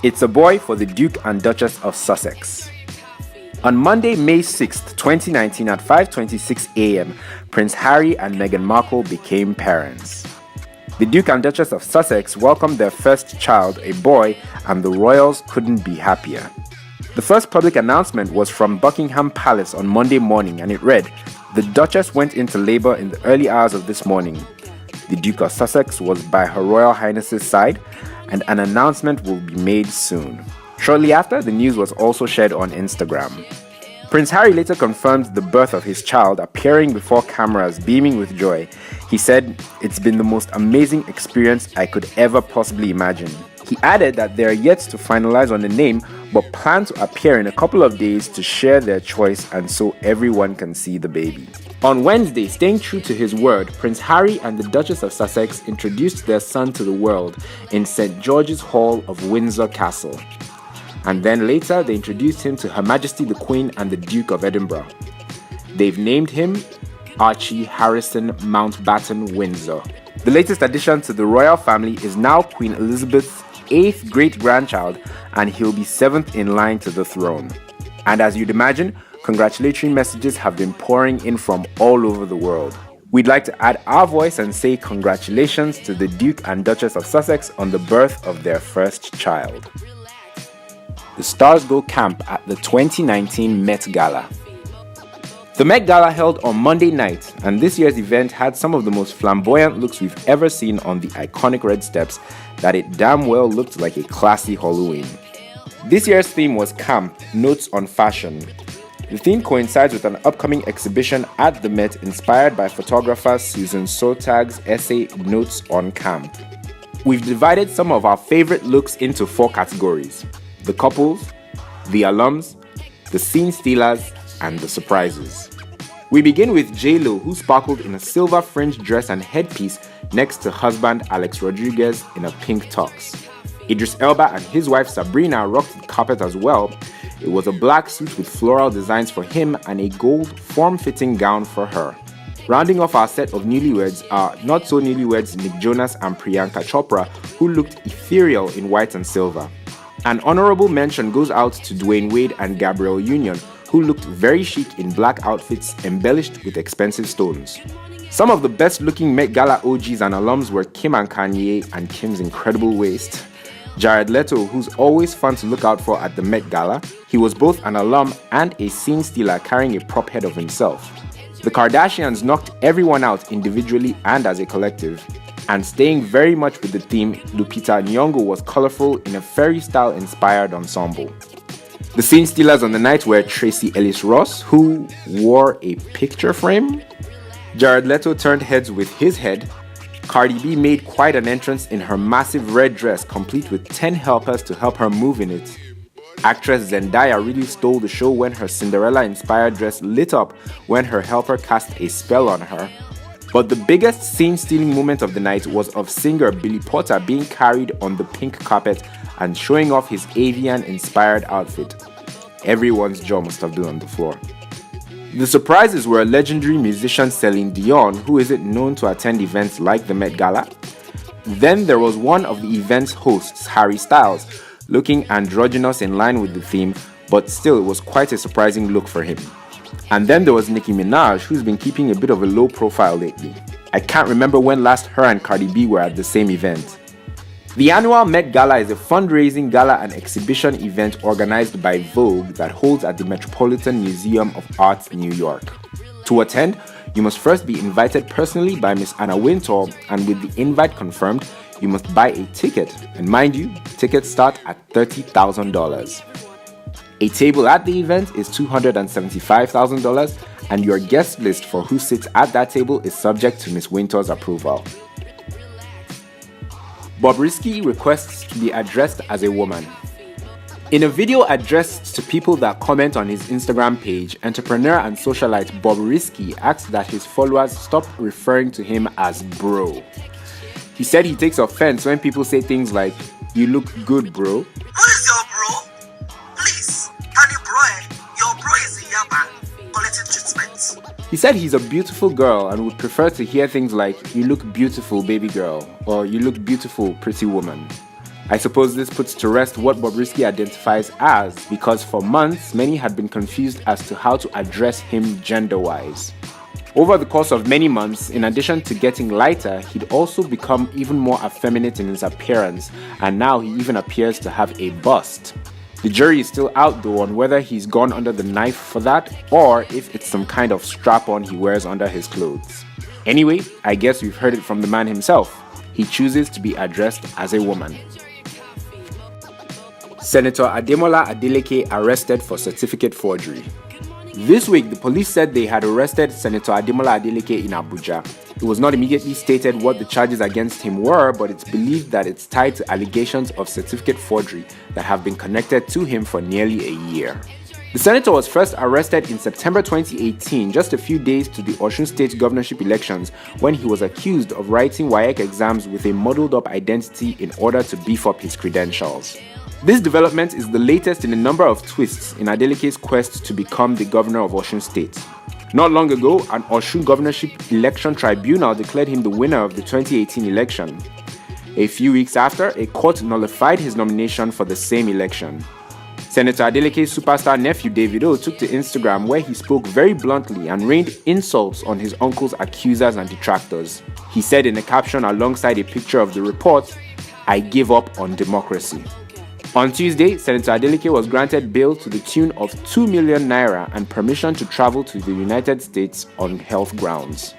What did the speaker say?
It's a boy for the Duke and Duchess of Sussex. On Monday, May 6, 2019 at 5:26 a.m., Prince Harry and Meghan Markle became parents. The Duke and Duchess of Sussex welcomed their first child, a boy, and the royals couldn't be happier. The first public announcement was from Buckingham Palace on Monday morning, and it read, "The Duchess went into labor in the early hours of this morning. The Duke of Sussex was by Her Royal Highness's side, and an announcement will be made soon." Shortly after, the news was also shared on Instagram. Prince Harry later confirmed the birth of his child, appearing before cameras beaming with joy. He said, "It's been the most amazing experience I could ever possibly imagine." He added that they are yet to finalize on the name, but plan to appear in a couple of days to share their choice and so everyone can see the baby. On Wednesday, staying true to his word, Prince Harry and the Duchess of Sussex introduced their son to the world in St. George's Hall of Windsor Castle. And then later, they introduced him to Her Majesty the Queen and the Duke of Edinburgh. They've named him Archie Harrison Mountbatten Windsor. The latest addition to the royal family is now Queen Elizabeth's 8th great-grandchild, and he'll be 7th in line to the throne. And as you'd imagine, congratulatory messages have been pouring in from all over the world. We'd like to add our voice and say congratulations to the Duke and Duchess of Sussex on the birth of their first child. The stars go camp at the 2019 Met Gala. The Met Gala held on Monday night, and this year's event had some of the most flamboyant looks we've ever seen on the iconic red steps that it damn well looked like a classy Halloween. This year's theme was Camp, Notes on Fashion. The theme coincides with an upcoming exhibition at the Met inspired by photographer Susan Sontag's essay Notes on Camp. We've divided some of our favorite looks into 4 categories: the couples, the alums, the scene stealers, and the surprises. We begin with J-Lo, who sparkled in a silver fringed dress and headpiece next to husband Alex Rodriguez in a pink tux. Idris Elba and his wife Sabrina rocked the carpet as well. It was a black suit with floral designs for him and a gold form-fitting gown for her. Rounding off our set of newlyweds are not-so-newlyweds Nick Jonas and Priyanka Chopra, who looked ethereal in white and silver. An honorable mention goes out to Dwayne Wade and Gabrielle Union, who looked very chic in black outfits embellished with expensive stones. Some of the best-looking Met Gala OGs and alums were Kim and Kanye and Kim's incredible waist. Jared Leto, who's always fun to look out for at the Met Gala, he was both an alum and a scene stealer carrying a prop head of himself. The Kardashians knocked everyone out individually and as a collective. And staying very much with the theme, Lupita Nyong'o was colorful in a fairy style-inspired ensemble. The scene stealers on the night were Tracy Ellis Ross, who wore a picture frame. Jared Leto turned heads with his head. Cardi B made quite an entrance in her massive red dress, complete with 10 helpers to help her move in it. Actress Zendaya really stole the show when her Cinderella-inspired dress lit up when her helper cast a spell on her. But the biggest scene-stealing moment of the night was of singer Billy Porter being carried on the pink carpet and showing off his avian-inspired outfit. Everyone's jaw must have been on the floor. The surprises were legendary musician Celine Dion, who isn't known to attend events like the Met Gala. Then there was one of the event's hosts, Harry Styles, looking androgynous in line with the theme, but still it was quite a surprising look for him. And then there was Nicki Minaj, who's been keeping a bit of a low profile lately. I can't remember when last her and Cardi B were at the same event. The annual Met Gala is a fundraising gala and exhibition event organized by Vogue that holds at the Metropolitan Museum of Art, New York. To attend, you must first be invited personally by Miss Anna Wintour, and with the invite confirmed, you must buy a ticket. And mind you, tickets start at $30,000. A table at the event is $275,000, and your guest list for who sits at that table is subject to Miss Wintour's approval. Bobrisky requests to be addressed as a woman. In a video addressed to people that comment on his Instagram page, entrepreneur and socialite Bobrisky asked that his followers stop referring to him as bro. He said he takes offense when people say things like, "You look good, bro." Who is your bro? Please, can you bro it? Your bro is in Yaba, collecting treatment. He said he's a beautiful girl and would prefer to hear things like, "You look beautiful, baby girl," or "You look beautiful, pretty woman." I suppose this puts to rest what Bobrisky identifies as, because for months many had been confused as to how to address him gender-wise. Over the course of many months, in addition to getting lighter, he'd also become even more effeminate in his appearance, and now he even appears to have a bust. The jury is still out though on whether he's gone under the knife for that, or if it's some kind of strap-on he wears under his clothes. Anyway, I guess we've heard it from the man himself. He chooses to be addressed as a woman. Senator Ademola Adeleke arrested for certificate forgery. This week, the police said they had arrested Senator Ademola Adeleke in Abuja. It was not immediately stated what the charges against him were, but it's believed that it's tied to allegations of certificate forgery that have been connected to him for nearly a year. The senator was first arrested in September 2018, just a few days to the Osun State governorship elections, when he was accused of writing WAEC exams with a muddled-up identity in order to beef up his credentials. This development is the latest in a number of twists in Adeleke's quest to become the governor of Osun State. Not long ago, an Osun Governorship Election Tribunal declared him the winner of the 2018 election. A few weeks after, a court nullified his nomination for the same election. Senator Adeleke's superstar nephew Davido took to Instagram, where he spoke very bluntly and rained insults on his uncle's accusers and detractors. He said in a caption alongside a picture of the report, "I give up on democracy." On Tuesday, Senator Adeleke was granted bail to the tune of 2 million naira and permission to travel to the United States on health grounds.